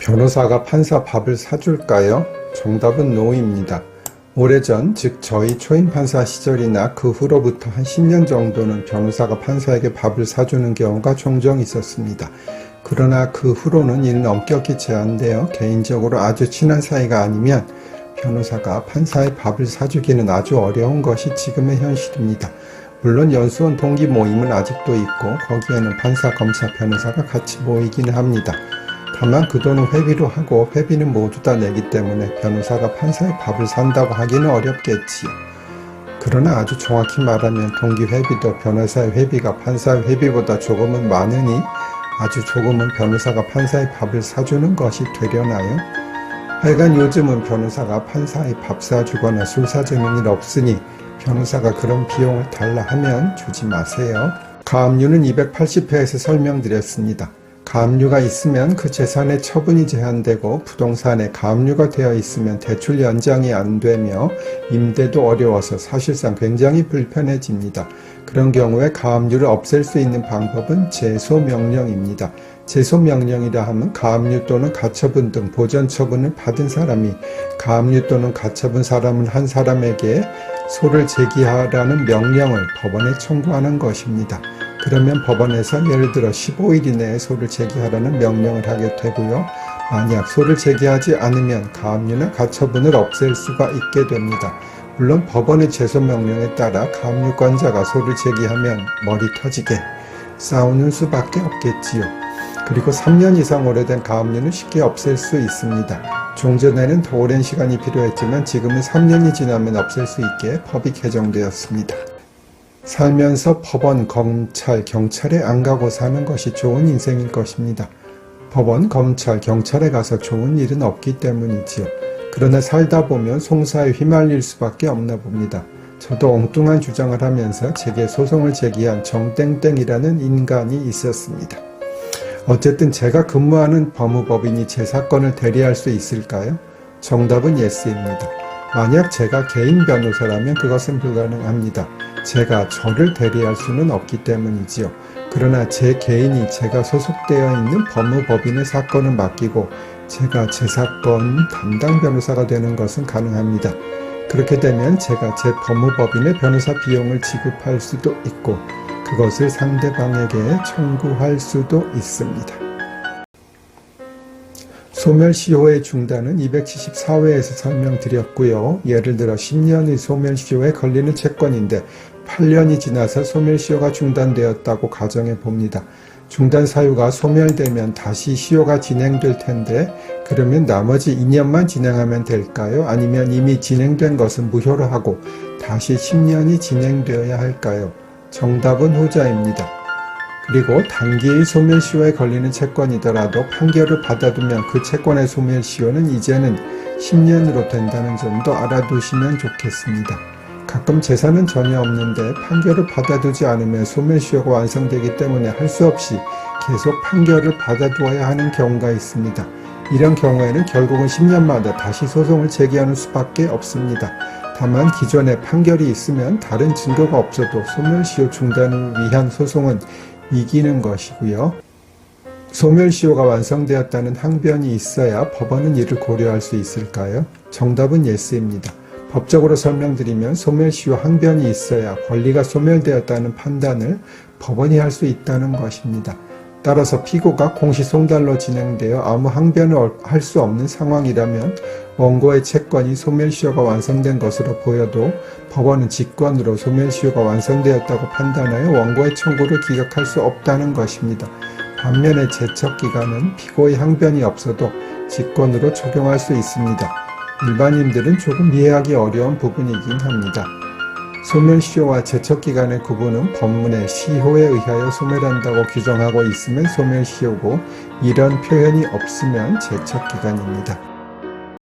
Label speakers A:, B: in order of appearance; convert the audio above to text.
A: 변호사가 판사 밥을 사줄까요? 정답은 노입니다. 오래전, 즉 저희 초임 판사 시절이나 그 후로부터 한 10년 정도는 변호사가 판사에게 밥을 사주는 경우가 종종 있었습니다. 그러나 그 후로는 이는 엄격히 제한되어 개인적으로 아주 친한 사이가 아니면 변호사가 판사의 밥을 사주기는 아주 어려운 것이 지금의 현실입니다. 물론 연수원 동기 모임은 아직도 있고 거기에는 판사, 검사, 변호사가 같이 모이기는 합니다. 다만 그 돈은 회비로 하고 회비는 모두 다 내기 때문에 변호사가 판사의 밥을 산다고 하기는 어렵겠지요. 그러나 아주 정확히 말하면 동기 회비도 변호사의 회비가 판사의 회비보다 조금은 많으니 아주 조금은 변호사가 판사의 밥을 사주는 것이 되려나요? 하여간 요즘은 변호사가 판사의 밥 사주거나 술 사주는 일 없으니 변호사가 그런 비용을 달라 하면 주지 마세요. 가압류는 280회에서 설명드렸습니다. 가압류가 있으면 그 재산의 처분이 제한되고 부동산에 가압류가 되어 있으면 대출 연장이 안 되며 임대도 어려워서 사실상 굉장히 불편해집니다. 그런 경우에 가압류를 없앨 수 있는 방법은 제소명령입니다. 제소명령이라 하면 가압류 또는 가처분 등 보전 처분을 받은 사람이 가압류 또는 가처분 사람은 한 사람에게 소를 제기하라는 명령을 법원에 청구하는 것입니다. 그러면 법원에서 예를 들어 15일 이내에 소를 제기하라는 명령을 하게 되고요. 만약 소를 제기하지 않으면 가압류나 가처분을 없앨 수가 있게 됩니다. 물론 법원의 제소명령에 따라 가압류권자가 소를 제기하면 머리 터지게 싸우는 수밖에 없겠지요. 그리고 3년 이상 오래된 가압류는 쉽게 없앨 수 있습니다. 종전에는 더 오랜 시간이 필요했지만 지금은 3년이 지나면 없앨 수 있게 법이 개정되었습니다. 살면서 법원, 검찰, 경찰에 안 가고 사는 것이 좋은 인생일 것입니다. 법원, 검찰, 경찰에 가서 좋은 일은 없기 때문이지요. 그러나 살다 보면 송사에 휘말릴 수밖에 없나 봅니다. 저도 엉뚱한 주장을 하면서 제게 소송을 제기한 정땡땡이라는 인간이 있었습니다. 어쨌든 제가 근무하는 법무법인이 제 사건을 대리할 수 있을까요? 정답은 예스입니다. 만약 제가 개인 변호사라면 그것은 불가능합니다. 제가 저를 대리할 수는 없기 때문이지요. 그러나 제 개인이 제가 소속되어 있는 법무법인의 사건을 맡기고 제가 제 사건 담당 변호사가 되는 것은 가능합니다. 그렇게 되면 제가 제 법무법인의 변호사 비용을 지급할 수도 있고 그것을 상대방에게 청구할 수도 있습니다. 소멸시효의 중단은 274회에서 설명드렸고요. 예를 들어 10년의 소멸시효에 걸리는 채권인데 8년이 지나서 소멸시효가 중단되었다고 가정해 봅니다. 중단 사유가 소멸되면 다시 시효가 진행될 텐데 그러면 나머지 2년만 진행하면 될까요? 아니면 이미 진행된 것은 무효로 하고 다시 10년이 진행되어야 할까요? 정답은 후자입니다. 그리고 단기의 소멸시효에 걸리는 채권이더라도 판결을 받아두면 그 채권의 소멸시효는 이제는 10년으로 된다는 점도 알아두시면 좋겠습니다. 가끔 재산은 전혀 없는데 판결을 받아두지 않으면 소멸시효가 완성되기 때문에 할 수 없이 계속 판결을 받아두어야 하는 경우가 있습니다. 이런 경우에는 결국은 10년마다 다시 소송을 제기하는 수밖에 없습니다. 다만 기존에 판결이 있으면 다른 증거가 없어도 소멸시효 중단을 위한 소송은 이기는 것이고요. 소멸시효가 완성되었다는 항변이 있어야 법원은 이를 고려할 수 있을까요? 정답은 예스입니다. 법적으로 설명드리면 소멸시효 항변이 있어야 권리가 소멸되었다는 판단을 법원이 할 수 있다는 것입니다. 따라서 피고가 공시송달로 진행되어 아무 항변을 할 수 없는 상황이라면 원고의 채권이 소멸시효가 완성된 것으로 보여도 법원은 직권으로 소멸시효가 완성되었다고 판단하여 원고의 청구를 기각할 수 없다는 것입니다. 반면에 제척기간은 피고의 항변이 없어도 직권으로 적용할 수 있습니다. 일반인들은 조금 이해하기 어려운 부분이긴 합니다. 소멸시효와 제척기간의 구분은 법문에 시효에 의하여 소멸한다고 규정하고 있으면 소멸시효고 이런 표현이 없으면 제척기간입니다.